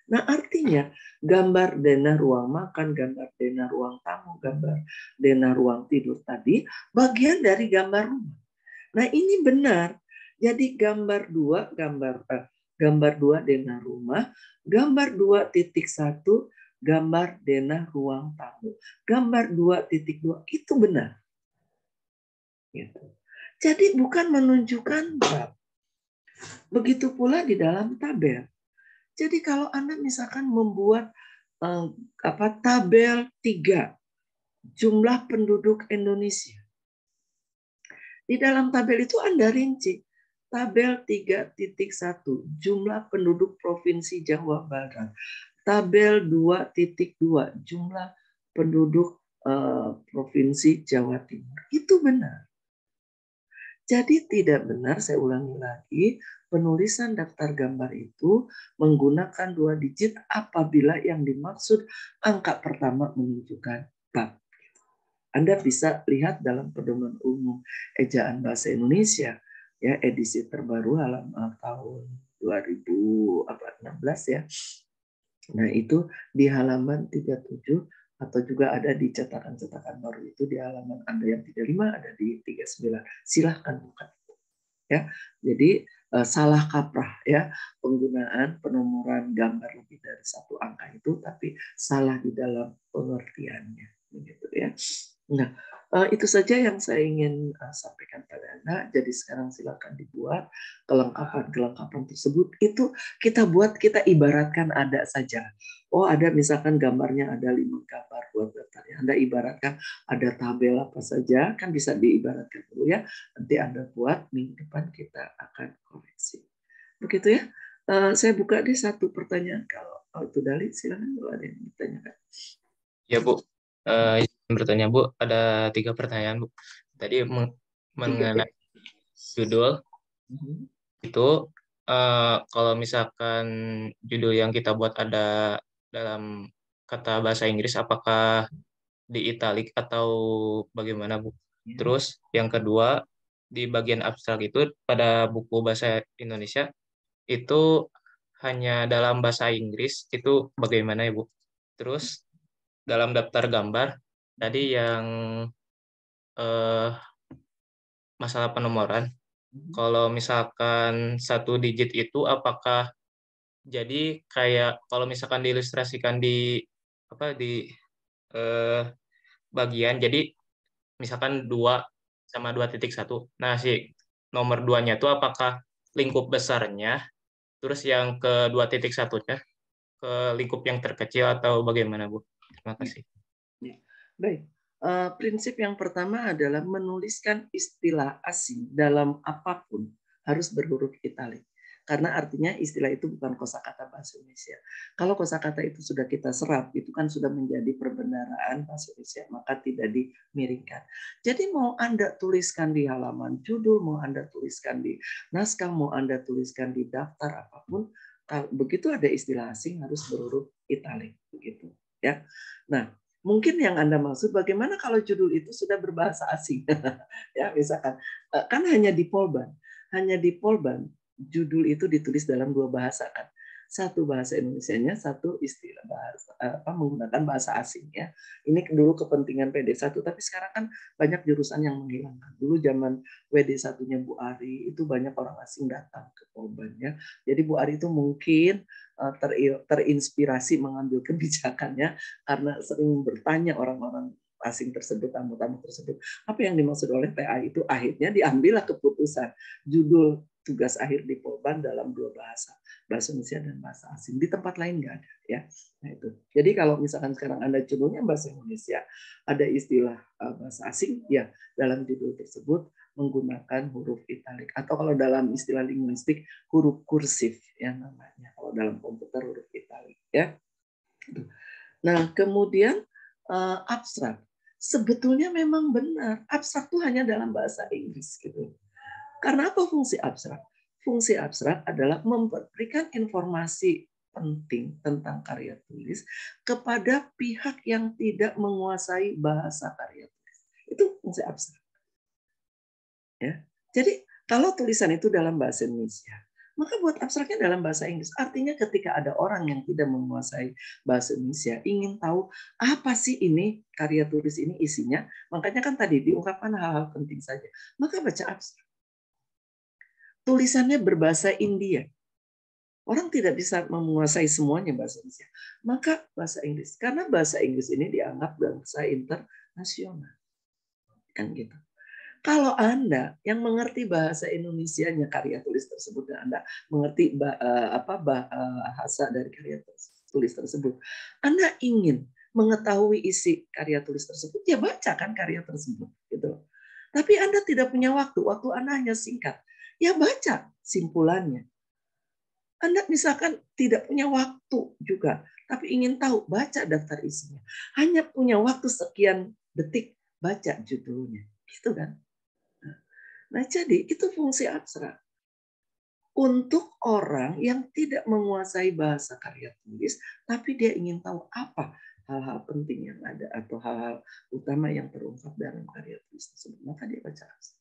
Nah, artinya gambar denah ruang makan, gambar denah ruang tamu, gambar denah ruang tidur tadi bagian dari gambar rumah. Nah, ini benar. Jadi gambar 2 denah rumah, gambar 2.1 gambar denah ruang tamu, gambar 2.2 itu benar. Gitu. Jadi bukan menunjukkan bab. Begitu pula di dalam tabel. Jadi kalau Anda misalkan membuat tabel 3 jumlah penduduk Indonesia. Di dalam tabel itu Anda rinci tabel 3.1 jumlah penduduk Provinsi Jawa Barat. Tabel 2.2 jumlah penduduk Provinsi Jawa Timur. Itu benar. Jadi tidak benar, saya ulangi lagi, penulisan daftar gambar itu menggunakan 2 digit apabila yang dimaksud angka pertama menunjukkan bab. Anda bisa lihat dalam Pedoman Umum Ejaan Bahasa Indonesia, ya, edisi terbaru halaman tahun 2016 ya. Nah, itu di halaman 37 atau juga ada di cetakan-cetakan baru itu di halaman Anda yang 35 ada di 39. Silahkan buka. Ya, jadi salah kaprah ya penggunaan penomoran gambar lebih dari 1 angka itu, tapi salah di dalam pengertiannya, begitu ya. Nah, itu saja yang saya ingin sampaikan pada Anda. Jadi sekarang silakan dibuat kelengkapan tersebut. Itu kita buat, kita ibaratkan ada saja. Oh, ada misalkan gambarnya ada 5 gambar buat daftarnya. Anda ibaratkan ada tabel apa saja, kan bisa diibaratkan dulu ya. Nanti Anda buat, minggu depan kita akan koreksi. Begitu ya. Saya buka di satu pertanyaan. Kalau itu Dali, silakan kalau ada yang ditanyakan. Ya Bu, bertanya Bu, ada 3 pertanyaan Bu. Tadi mengenai judul itu, kalau misalkan judul yang kita buat ada dalam kata bahasa Inggris, apakah di italic atau bagaimana Bu? Terus yang kedua, di bagian abstrak itu pada buku bahasa Indonesia itu hanya dalam bahasa Inggris, itu bagaimana ya Bu? Terus dalam daftar gambar tadi yang masalah penomoran, kalau misalkan 1 digit itu apakah jadi kayak kalau misalkan diilustrasikan di bagian, jadi misalkan 2 sama 2.1. Nah, si nomor 2-nya itu apakah lingkup besarnya, terus yang ke 2.1-nya ke lingkup yang terkecil atau bagaimana Bu? Terima kasih. Baik. Prinsip yang pertama adalah menuliskan istilah asing dalam apapun harus berhuruf italik. Karena artinya istilah itu bukan kosakata bahasa Indonesia. Kalau kosakata itu sudah kita serap, itu kan sudah menjadi perbendaharaan bahasa Indonesia, maka tidak dimiringkan. Jadi mau Anda tuliskan di halaman judul, mau Anda tuliskan di naskah, mau Anda tuliskan di daftar apapun, begitu ada istilah asing harus berhuruf italik, begitu ya. Nah, mungkin yang Anda maksud bagaimana kalau judul itu sudah berbahasa asing. Ya, misalkan kan hanya di Polban judul itu ditulis dalam 2 bahasa kan. Satu bahasa Indonesianya, satu istilah bahasa menggunakan bahasa asing ya. Ini dulu kepentingan PD1, tapi sekarang kan banyak jurusan yang menghilangkan. Dulu zaman WD1-nya Bu Ari itu banyak orang asing datang ke Polban ya. Jadi Bu Ari itu mungkin terinspirasi mengambil kebijakannya karena sering bertanya orang-orang asing tersebut, tamu-tamu tersebut, apa yang dimaksud oleh TA itu, akhirnya diambillah keputusan judul tugas akhir di Polban dalam 2 bahasa Indonesia dan bahasa asing. Di tempat lain nggak ada ya. Nah, itu. Jadi kalau misalkan sekarang Anda judulnya bahasa Indonesia, ada istilah bahasa asing, ya dalam judul tersebut menggunakan huruf italik, atau kalau dalam istilah linguistik huruf kursif ya namanya. Kalau dalam komputer huruf italik ya. Nah, kemudian abstrak. Sebetulnya memang benar, abstrak itu hanya dalam bahasa Inggris gitu. Karena apa fungsi abstrak? Fungsi abstrak adalah memberikan informasi penting tentang karya tulis kepada pihak yang tidak menguasai bahasa karya tulis. Itu fungsi abstrak. Ya. Jadi kalau tulisan itu dalam bahasa Indonesia, maka buat abstraknya dalam bahasa Inggris. Artinya ketika ada orang yang tidak menguasai bahasa Indonesia, ingin tahu apa sih ini karya tulis ini isinya, makanya kan tadi diungkapkan hal-hal penting saja. Maka baca abstrak. Tulisannya berbahasa India. Orang tidak bisa menguasai semuanya bahasa Indonesia. Maka bahasa Inggris. Karena bahasa Inggris ini dianggap bahasa internasional. Kan gitu. Kalau Anda yang mengerti bahasa Indonesianya karya tulis tersebut, dan Anda mengerti bahasa dari karya tulis tersebut, Anda ingin mengetahui isi karya tulis tersebut, ya baca kan karya tersebut. Gitu. Tapi Anda tidak punya waktu Anda hanya singkat. Ya baca simpulannya. Anda misalkan tidak punya waktu juga, tapi ingin tahu, baca daftar isinya. Hanya punya waktu sekian detik, baca judulnya. Gitu kan. Nah, jadi itu fungsi abstrak. Untuk orang yang tidak menguasai bahasa karya tulis, tapi dia ingin tahu apa hal-hal penting yang ada atau hal-hal utama yang terungkap dalam karya tulis tersebut, maka dia baca abstrak.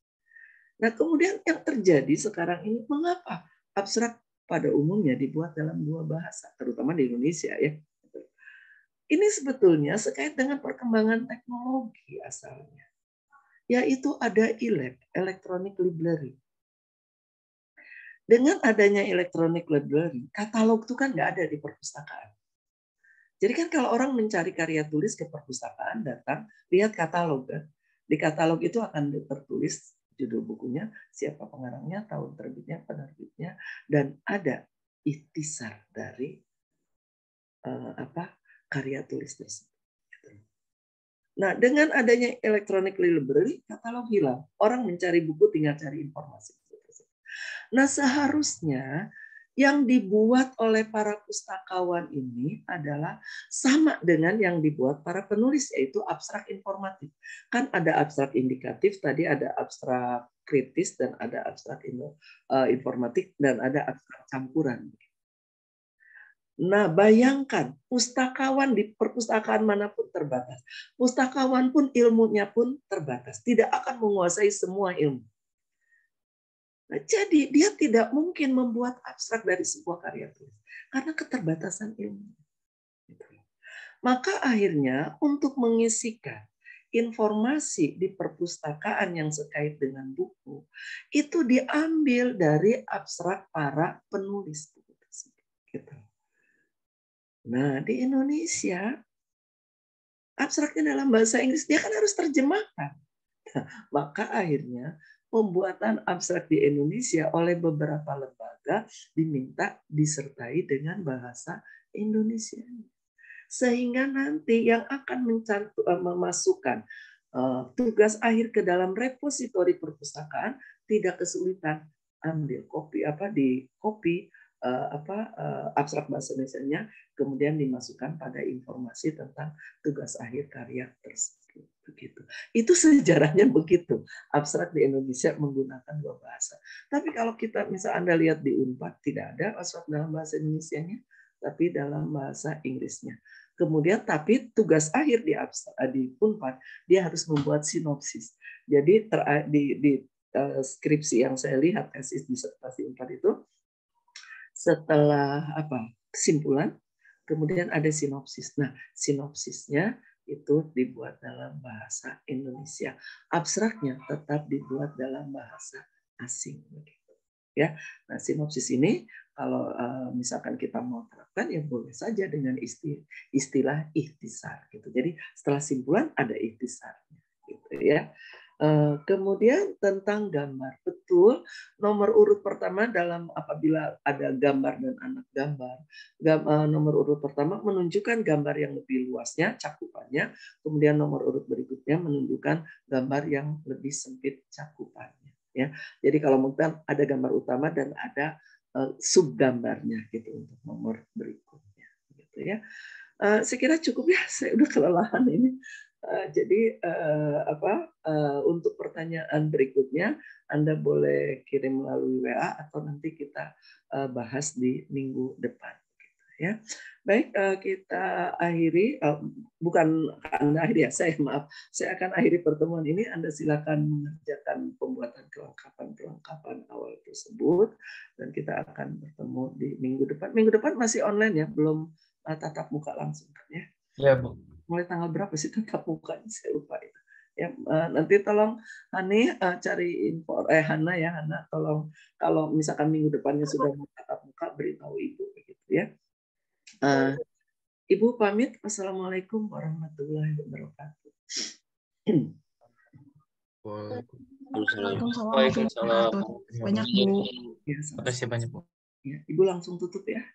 Nah, kemudian yang terjadi sekarang ini, mengapa abstrak pada umumnya dibuat dalam dua bahasa, terutama di Indonesia ya. Ini sebetulnya sekait dengan perkembangan teknologi asalnya, yaitu ada e-lab, electronic library. Dengan adanya electronic library, katalog itu kan nggak ada di perpustakaan. Jadi kan kalau orang mencari karya tulis ke perpustakaan, datang, lihat katalog kan. Di katalog itu akan tertulis judul bukunya, siapa pengarangnya, tahun terbitnya, penerbitnya, dan ada ikhtisar dari karya tulis tersebut. Nah, dengan adanya electronic library, katalog hilang. Orang mencari buku tinggal cari informasi. Nah, seharusnya yang dibuat oleh para pustakawan ini adalah sama dengan yang dibuat para penulis, yaitu abstrak informatif. Kan ada abstrak indikatif, tadi ada abstrak kritis, dan ada abstrak informatif, dan ada abstrak campuran. Nah, bayangkan, pustakawan di perpustakaan manapun terbatas. Pustakawan pun ilmunya pun terbatas. Tidak akan menguasai semua ilmu. Nah, jadi dia tidak mungkin membuat abstrak dari sebuah karya tulis karena keterbatasan ilmu. Maka akhirnya untuk mengisikan informasi di perpustakaan yang sekait dengan buku itu diambil dari abstrak para penulis buku tersebut. Gitu. Nah, di Indonesia abstraknya dalam bahasa Inggris dia kan harus terjemahkan. Nah, maka akhirnya pembuatan abstrak di Indonesia oleh beberapa lembaga diminta disertai dengan bahasa Indonesia. Sehingga nanti yang akan memasukkan tugas akhir ke dalam repositori perpustakaan tidak kesulitan, ambil kopi abstrak bahasa Indonesianya, kemudian dimasukkan pada informasi tentang tugas akhir karya tersebut. Begitu. Itu sejarahnya begitu. Abstrak di Indonesia menggunakan dua bahasa. Tapi kalau kita Anda lihat di Unpad tidak ada abstrak dalam bahasa Indonesianya, tapi dalam bahasa Inggrisnya. Kemudian tapi tugas akhir di Unpad dia harus membuat sinopsis. Jadi di skripsi yang saya lihat, tesis disertasi Unpad itu, setelah kesimpulan, kemudian ada sinopsis. Nah, sinopsisnya itu dibuat dalam bahasa Indonesia. Abstraknya tetap dibuat dalam bahasa asing. Ya, nah sinopsis ini kalau misalkan kita mau terapkan ya boleh saja dengan istilah ikhtisar. Gitu. Jadi setelah simpulan ada ikhtisarnya. Gitu ya. Kemudian tentang gambar, betul nomor urut pertama dalam apabila ada gambar dan anak gambar, nomor urut pertama menunjukkan gambar yang lebih luasnya cakupannya, kemudian nomor urut berikutnya menunjukkan gambar yang lebih sempit cakupannya. Ya, jadi kalau mungkin ada gambar utama dan ada sub gambarnya gitu untuk nomor berikutnya, gitu ya. Saya kira cukup ya, saya udah kelelahan ini. Jadi untuk pertanyaan berikutnya Anda boleh kirim melalui WA atau nanti kita bahas di minggu depan. Ya, baik kita akhiri. Bukan Anda akhiri ya, saya akan akhiri pertemuan ini. Anda silakan mengerjakan pembuatan kelengkapan awal tersebut dan kita akan bertemu di minggu depan. Minggu depan masih online ya, belum tatap muka langsung kan ya? Ya, Bu. Mulai tanggal berapa sih tatap muka? Saya lupa itu. Ya, nanti tolong Hani cari info. Hana ya, Hana tolong kalau misalkan minggu depannya sudah mau tatap muka beritahu Ibu begitu ya. Ibu pamit. Wassalamualaikum warahmatullahi wabarakatuh. Waalaikumsalam. Banyak Bu. Ya, Terima kasih banyak, Bu. ya, Ibu langsung tutup ya.